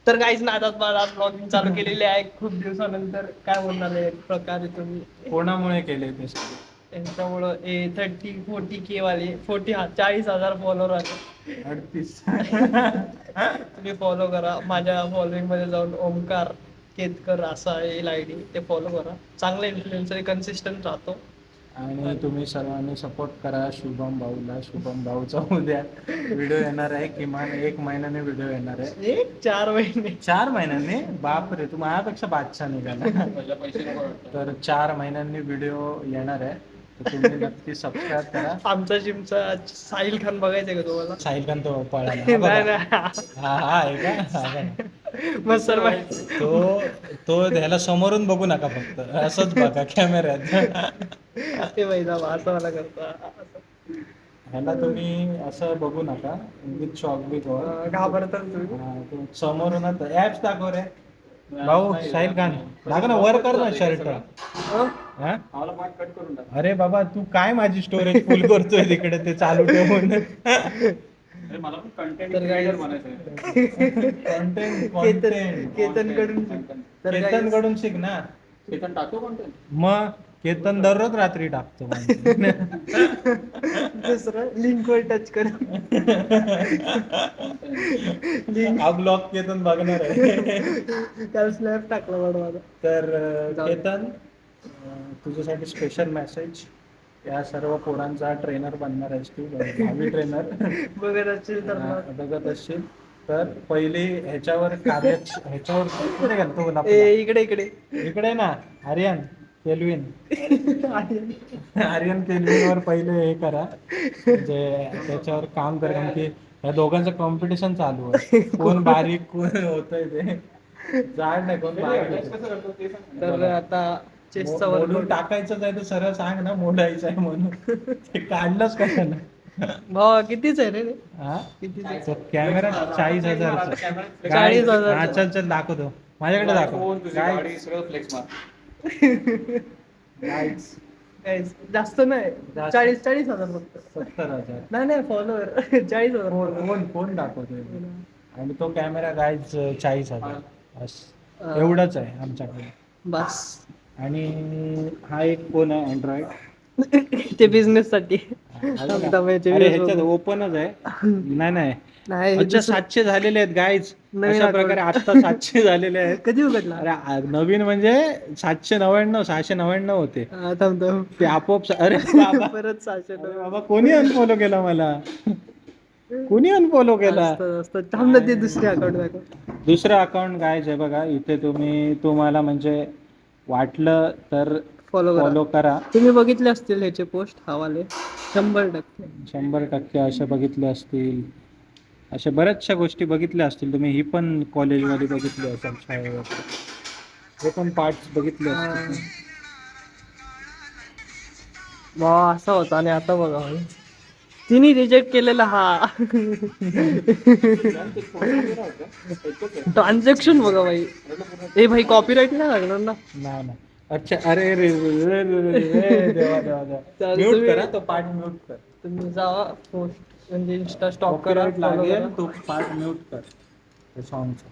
तर काहीच ना आता मला ब्लॉगिंग चालू केलेली आहे खूप दिवसानंतर. काय बोलणार आहे एक प्रकारे तुम्ही कोणामुळे केले ते? त्यांच्यामुळं 40K वाले 40,000 फॉलोअर आहे. 38. तुम्ही फॉलो करा माझ्या फॉलोईंग मध्ये जाऊन ओमकार केतकर असा येईल आयडी, ते फॉलो करा. चांगला इन्फ्लुएन्सर कन्सिस्टंट राहतो. आणि तुम्ही सर्वांनी सपोर्ट करा शुभम भाऊला. शुभम भाऊचा उद्या व्हिडिओ येणार आहे, किमान 1 महिन्याने व्हिडिओ येणार आहे. 4 महिने 4 महिन्यांनी? बापरे, तू माझ्यापेक्षा बादशाह निघाला. तर 4 महिन्यांनी व्हिडिओ येणार आहे, तर तुम्ही नक्की सबस्क्राईब करा. आमचा जिमचा साहिल खान बघायचंय का तुम्हाला? साहिल खान तो पळाला. नाही नाही. हा हा आहे का? हा बघा. मग सर्व तो त्याला समोरून बघू नका, फक्त असंच बघा कॅमेऱ्यात. ते महिला असं मला करता. ह्याला तुम्ही असं बघू नका, विथ शॉक बी घाबरतात तुम्ही. समोरूनच ऍप्स दाखव रे भाऊ. साहिल खान दाखव ना, वर कर ना शर्ट. अरे बाबा, तू काय माझी स्टोरेज फुल करतोय तिकडे ते चालू ठेवून? मला पण कंटेंट क्रिएटर बनायचं कंटेंट केतन कडून शिक ना. केतन टाकतो कंटेंट. मग केतन दररोज रात्री टाकतो. दुसरं लिंक वर टच कर. हा ब्लॉग केतन बघणार आहे. त्याला स्नॅप टाकला वाटतं. तर जाऊ दे. केतन, तुझ्यासाठी स्पेशल मेसेज. या सर्व पोरांचा ट्रेनर बनणार आहेस तू, भावी ट्रेनर. बघत असेल तर बघत असशील तर पहिले ह्याच्यावर ह्याच्यावर कुठे घालतो गुलाब? इकडे इकडे इकडे ना. आर्यन केल्विन. आर्यन केल्विन वर पहिले हे करा, म्हणजे त्याच्यावर काम करा, कारण की या दोघांचं कॉम्पिटिशन चालू आहे. कोण बारीक कोण होतंय ते. जाड नाही, कोण बारीक होतंय. तर आता चेस्टचा मोडून टाकायचं आहे तर सरळ सांग ना, मोडायचं आहे म्हणून. ते काढलंच कशाला? भावा कितीच आहे रे? हा, कितीच आहे? तो कॅमेरा 40,000. 40,000. हा, चल चल दाखवतो, माझ्याकडे दाखव. गाडी सगळं फ्लेक्स मार. गाईड्स Guys, जास्त नाही. जास्त. 40,000 फक्त. 70,000. नाही नाही फॉलोअर 40,000. फोन दाखवतोय. आणि तो कॅमेरा गाईज 40,000. बस एवढंच आहे आमच्याकडे. बस. आणि हा एक फोन आहे अँड्रॉइड. ते बिझनेस साठी. अरे ह्याच्यात ओपनच आहे. नाही नाही. नाही अच्छा, 700 झालेले आहेत गाईज. नवीन अशा account. प्रकारे आता 700 झालेले आहेत. कधी उघडला? अरे नवीन म्हणजे 799 699 होते थांब ते आपोआप. अरे बाबा, परत 600. अरे बाबा, कोणी अनफॉलो केला मला? कोणी अनफॉलो केला? थांब ना, ते दुसरे अकाउंट दाखव. दुसरं अकाउंट गायच आहे बघा इथे. तुम्हाला म्हणजे वाटलं तर फॉलो करा. तुम्ही बघितले असतील ह्याचे पोस्ट हवाले 100%. 100% असे बघितले असतील. अशा बऱ्याचशा गोष्टी बघितल्या असतील तुम्ही. ही पण कॉलेजमध्ये बघितली असेल, शाळेवर. हे पण पार्ट्स बघितले असतील. वा असा होता. आणि आता बघा तिने रिजेक्ट केलेला हा ट्रान्झॅक्शन बघा भाई. ए भाई कॉपीराईट नाही लागणार ना? नाही नाही. अच्छा, अरे रे देवा देवा देवा. म्यूट करा तो पार्ट, म्यूट कर. तुम्ही जावा पोस्ट म्हणजे इंस्टा स्टॉप करा, लागेल तो पार्ट म्यूट कर ते सॉंगचा.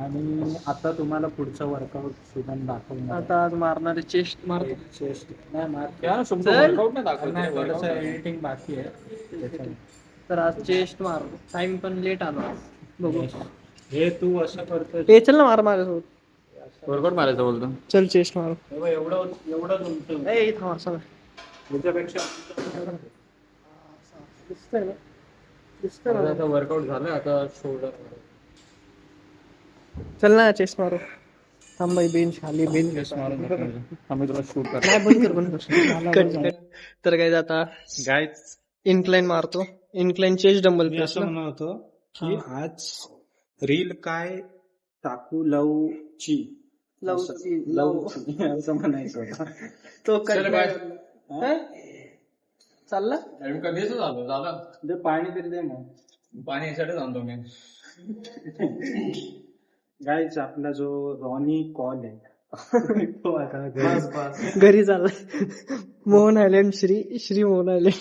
आणि आता तुम्हाला पुढचं वर्कआउट सुद्धा दाखवणार. आता आज मारणारे चेस्ट मारतो. चेस्ट नाही मार. वर्कआउट नाही दाखवत. नाही, थोडंसं एडिटिंग बाकी आहे त्याच्यामुळे. तर आज चेस्ट मार. टाइम पण लेट आला. बघू. हे तू असं करतोय. हे चल ना मार माझ्यासोबत. वर्कआउट मारायचं बोलतो. चल चेस्ट मार. एवढं तुमचं ए थांब असं याच्यापेक्षा दिसतंय ना? दिसतंय ना? आता वर्कआउट झालं, आता शोल्डर. चल ना चेस्ट मारू. थांब भाई, बेंच खाली बेंच मारून आम्ही तुला शूट कर. नाही बंद कर. तर काय आता गायच इन्क्लाइन मारतो. इन्क्लाइन चेस्ट डंबल मी प्रेस असं म्हणत होतो की आज रील काय टाकू लवची असं म्हणायचं होतं. तो चल बाय. चालला कधीच झालं दे पाणी तरी दे मग. पाणी यासाठी आणतो मी. गायच आपला जो रॉनी कॉल आहे तो आता घरी चालला. Mohan island Shri Mohan island.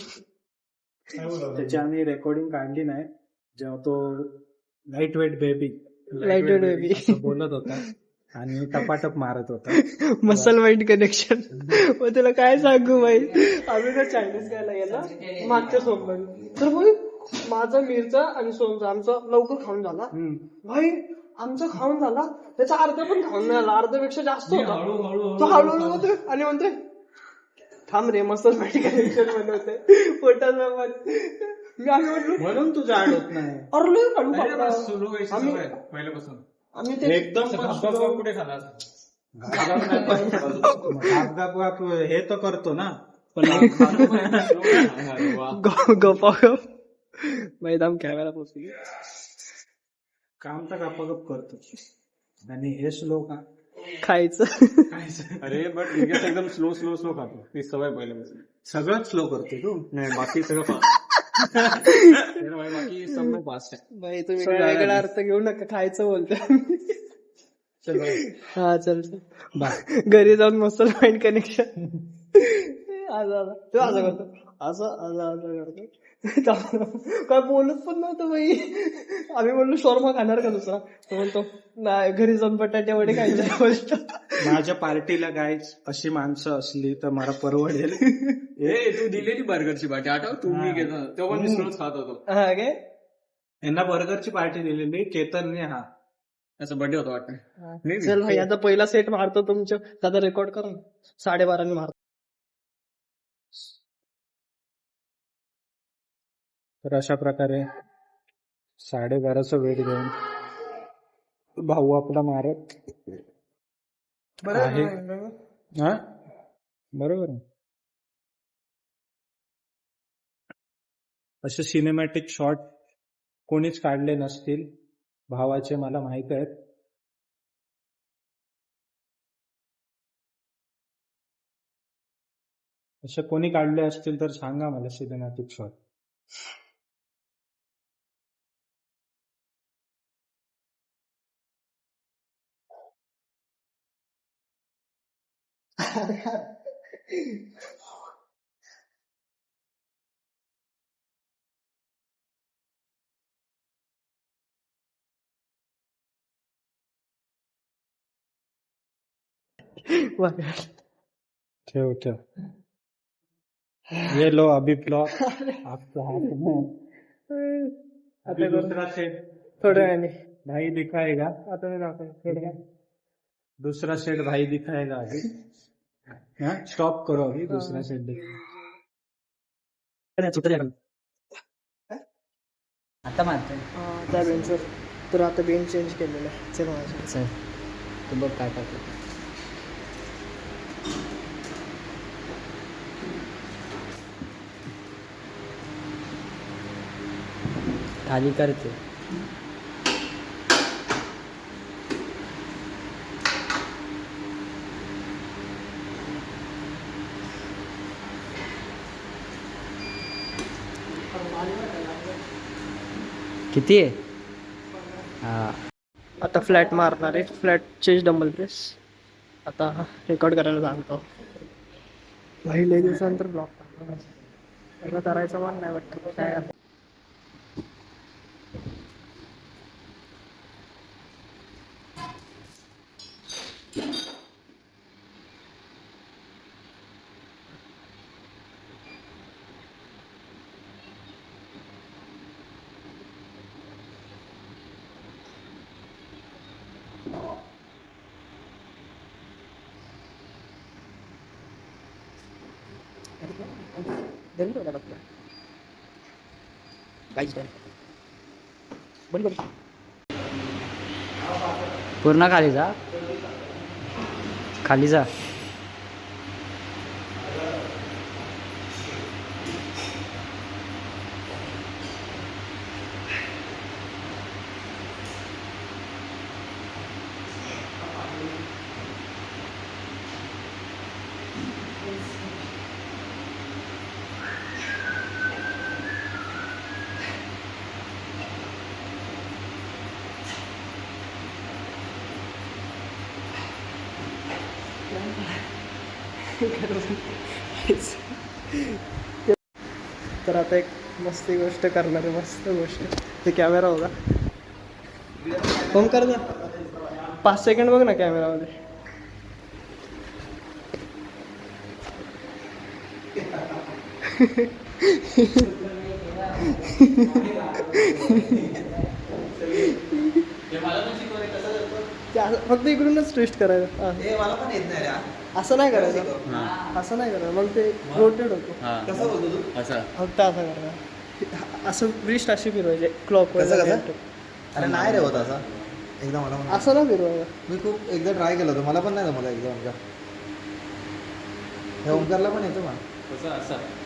त्याची आम्ही रेकॉर्डिंग काढली नाही जेव्हा तो lightweight baby Lighted baby. असं बोलत होता आणि टपाटप मारत होता. Muscle mind connection. मग तुला काय सांगू भाई, आम्ही ना चायनीज खायला गेला मागच्या सोमवारी, तर भाई माझा मिरचा आणि सोमचा आमचा लवकर खाऊन झाला भाई. आमचा खाऊन झाला, त्याचा अर्ध पण खाऊन नाही झाला, अर्ध्यापेक्षा जास्त होता. तो हळूहळू होतोय आणि म्हणतोय थांब रे मसल माइंड कनेक्शन बनवते पोटाचा पण. मी आम्ही म्हटलो म्हणून तुझं आड होत नाही. अरे लय हळू खाल्ला. सुरू व्हायची आम्ही- सवय पहिल्यापासून. आम्ही ते एकदम धबधबा कुठे खाला? गाप हे तर करतो ना, पण गप्पा मैदान कॅमेरा पोचली. काम तर गप करतो आणि हे स्लो का खायचं. अरे बट एकदम स्लो स्लो स्लो खातो, ती सवय पहिल्यापासून. सगळंच स्लो करतो तू. नाही बाकी सगळं फास्ट. बाकी सब फास्ट आहे. भाई तुम्ही काय वेगळा अर्थ घेऊ नका, खायचं बोलतो. हा चल घरी जाऊन मस्त माइंड कनेक्शन. असं तो असं करतो, असं करतो. काय बोलत पण नव्हतं बाई. आम्ही म्हणलो शॉर्मा खाणार का दुसरा, तो म्हणतो नाही घरी जाऊन बटाटे वडे खायचे गोष्ट. माझ्या पार्टीला गायच अशी माणसं असली तर मला परवडेल. ए तू दिलेली बर्गरची पार्टी आठव, तू मी घेतो तेव्हा पण मी स्लोच खात होतो. हा काय यांना बर्गरची पार्टी दिलेली केतनने. हा त्याचा बर्थडे होता वाटतं. चल भाई आता पहिला सेट मारतो तुमच्या, दादा रेकॉर्ड कर 12:30 मारतो. तर अशा प्रकारे 12:30 वेट घेऊन भाऊ आपला मारत आहे. हा बरोबर आहे. असे सिनेमॅटिक शॉट कोणीच काढले नसतील भावाचे, मला माहित आहेत. असे कोणी काढले असतील तर सांगा मला सिनेमॅटिक शॉट. ठेव ठेव. ये लो अभी ब्लॉक आपका हाथ में. अभी दूसरा सेट थोड्या वेळाने भाई दिखाएगा. आता मी दाखवतो थोड्या. दूसरा सेट भाई दिखाएगा अभी. हाँ स्टॉप करो अभी. दूसरा सेट दिखाएगा. आता मारतोय. त्या बेंचवर तर आता बेंच चेंज केलेलं आहे. चल माझ्या चल तू बघ काय करतो. खाली करते. किती आहे? हा आता फ्लॅट मारणार आहे. Flat change dumbbell press. आता रेकॉर्ड करायला सांगतो. पहिले दिवसानंतर ब्लॉक त्याला करायचं मन नाही वाटतं काय आता. पूर्ण खाली जा. खाली जा. तर आता एक मस्ती गोष्ट करणार आहे. मस्त गोष्ट. ते कॅमेरा होता. ओमकार दा 5 सेकंड बघ ना कॅमेरामध्ये. फक्त इकडूनच ट्विस्ट करायचं. मला पण येत नाही रे. असं नाही करायचं, असं नाही करायचं, मग ते रोटेट होतो. कसं बोलतो तू? असं फक्त असं करायचं, असं रिस्ट अशी फिरवायचे क्लॉक. अरे नाही रे होत असा एकदा मला असं ना फिरवायचं. मी खूप एकदा ट्राय केलं होतं मला पण नाही जमलं एकदा ओंकार. हे ओंकारला पण येतो का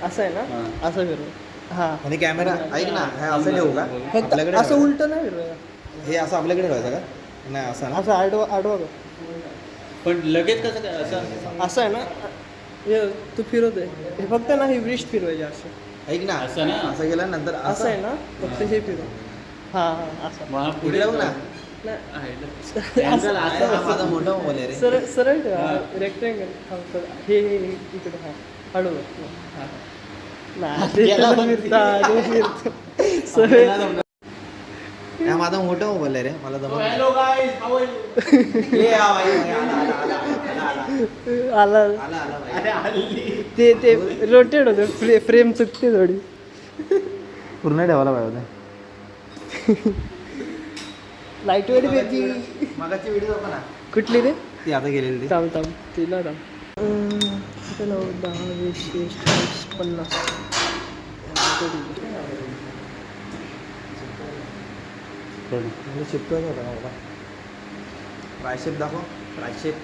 असं आहे ना, असं फिरवायचं. हा आणि कॅमेरा ऐक ना हे असं ठेवू का फक्त आपल्याकडे असं ठेवायचं? उलट नाही फिरवायचं, हे असं आपल्याकडे ठेवायचं का नाही असं ना असं आडवा आडवा कर. पण लगेच कसं काय असं असं आहे ना, हे तू फिरवतोय हे फक्त ना ही रिस्ट फिरवायची असं. ऐक ना असं ना? असं केल्यानंतर असं आहे ना, फक्त हे फिरव. हा हा असं पुढे बघ ना नाही, असं हा माझा मोठा मोबाईल आहे रे सरळ सरळ ठेवा रेक्टँगल. हे इकडे हा हळू सरळ. हा माझा मोठा मोबाईल आहे रे मला जमत नाही. Hello guys, how are you? ये आ बाई, आला, आला, आला, आला, आला. आला आला, आला बाई. ते रोटेट होते, फ्रेम चुकते थोडी. पूर्ण ठेवायला पाहिजे होते. लाईट वेट त्याची मागाची व्हिडिओ पण कुठली रे? ती आता गेलेली ती थांब थांब तिला थांब. 10, 20, 30, 40, 50. शिकतोय होता ना मला ट्रायशेप दाखव ट्रायशेप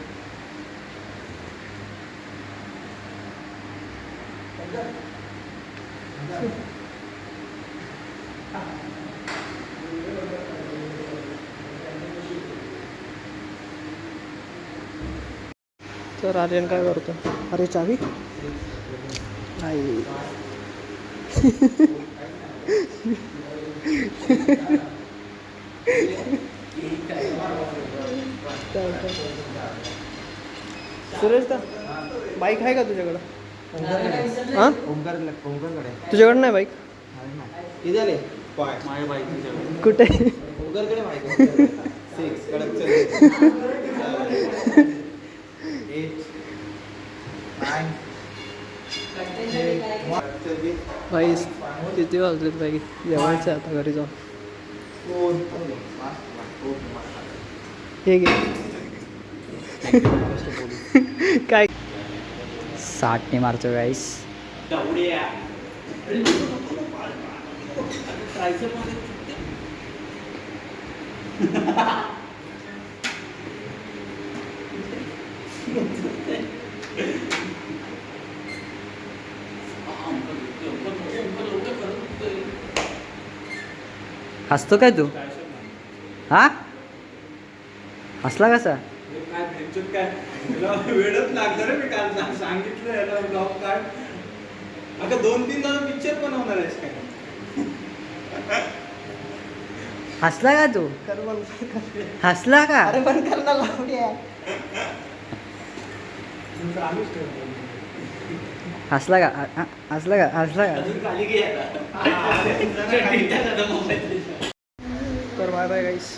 तर आर्यन काय करतो? अरे चावी नाही. सुरेश दा बाईक आहे का तुझ्याकडं? हां ओंकारकडे तुझ्याकडं नाही बाईक? किती आले पाय माझ्या बाईक कुठे? ओंकारकडे माहिती 6 कडक चल 8 बाई किती वाजलेत बाई? जेवायचं आता घरी जाऊन. हे घे. काय 60 मारतो गाईस. हसतो काय तू? हा हसला कसा? वेळच लागणार रे. मी काल सांगितलं याला ब्लॉग काढ. अगं 2-3 जण पिक्चर बनवणार आहेस काय? हसला का तू? हसला का? अरे पण करणार लावडी हसला का? हसला का? हसला का? तर बाय बाय गाईस.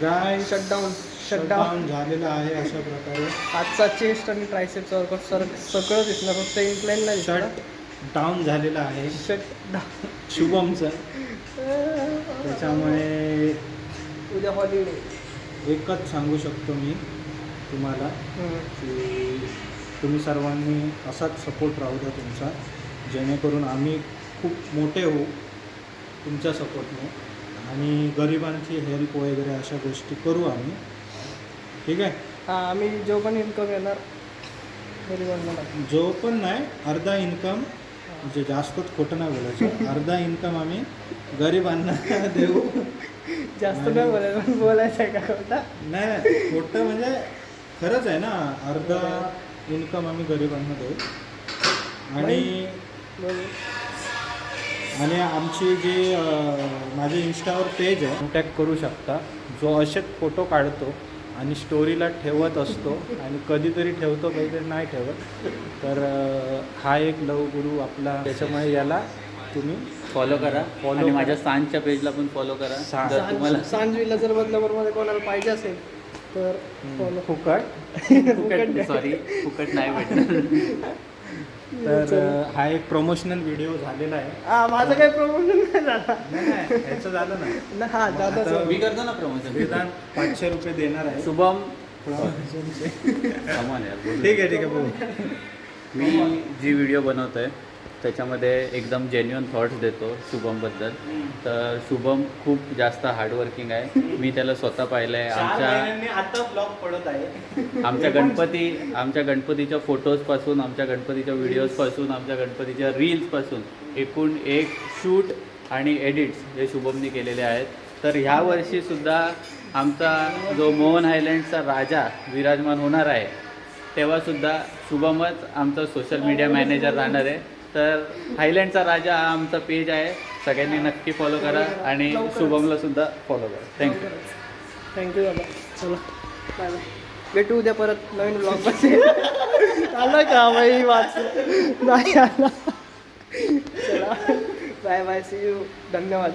गाय शटडाऊन झालेला आहे अशा प्रकारे. आजचा चेस्ट आणि ट्रायसेप्सचा वर्कआउट सगळं दिसणार, फक्त इन्क्लाइन नाही दिसणार. डाऊन झालेला आहे शट शुभमचं. त्याच्यामुळे उद्या हॉलिडे. एकच सांगू शकतो मी तुम्हाला की तुम्ही सर्वांनी असाच सपोर्ट राहू द्या तुमचा, जेणेकरून आम्ही खूप मोठे होऊ तुमच्या सपोर्टने आणि गरिबांची हेल्प वगैरे अशा गोष्टी करू आम्ही. ठीक आहे. हां आम्ही जो पण इन्कम येणार गरिबांना टाकू. जो पण नाही अर्धा इन्कम, म्हणजे जास्तच खोटं नाही बोलायचं, अर्धा इन्कम आम्ही गरिबांना देऊ. जास्त नाही बोलायचं, पण बोलायचं आहे का खोटा? नाही खोटं म्हणजे खरंच आहे ना, अर्धा इन्कम आम्ही गरिबांना देऊ. आणि आणि आमची जी माझे इंस्टावर पेज आहे, कॉन्टॅक्ट करू शकता. जो असेच फोटो काढतो आणि स्टोरीला ठेवत असतो आणि कधीतरी ठेवतो कधीतरी नाही ठेवत, तर हा एक लव गुरु आपला, त्याच्यामुळे याला तुम्ही फॉलो करा आणि माझ्या सांजच्या पेजला पण फॉलो करा जर तुम्हाला सांजवीला जर बदलापूरमध्ये कोणाला पाहिजे असेल तर follow. फुकट सॉरी फुकट नाही भेटणार. तर हा एक प्रमोशनल व्हिडिओ झालेला आहे. हा माझं काही प्रमोशन नाही झाला नाही ह्याचं झालं ना. हा दादा मी करतो ना प्रमोशन. वेदांत 500 रुपये देणार आहे. शुभम प्रमोशनचे. कमान यार बोलू. ठीक आहे बोल. मी जी व्हिडिओ बनवतो आहे त्याच्यामध्ये एकदम जेन्युअन थॉट्स देतो शुभमबद्दल. तर शुभम खूप जास्त हार्डवर्किंग आहे. मी त्याला स्वतः पाहिलं आहे. 4 महिन्यांनी आता ब्लॉग पडत आहे. आमच्या गणपतीच्या फोटोजपासून, आमच्या गणपतीच्या व्हिडिओजपासून, आमच्या गणपतीच्या रील्सपासून एकूण एक शूट आणि एडिट्स हे शुभमनी केलेले आहेत. तर ह्या वर्षीसुद्धा आमचा जो मोहन हायलँडचा राजा विराजमान होणार आहे तेव्हासुद्धा शुभमच आमचा सोशल मीडिया मॅनेजर राहणार आहे. तर हायलँडचा राजा हा आमचा पेज आहे. सगळ्यांनी नक्की फॉलो करा आणि शुभमला सुद्धा फॉलो करा. थँक्यू दादा. चला बाय बाय. भेटू उद्या परत नवीन ब्लॉगमध्ये. आला का बाई वाच नाही आला. चला बाय बाय. C you. धन्यवाद.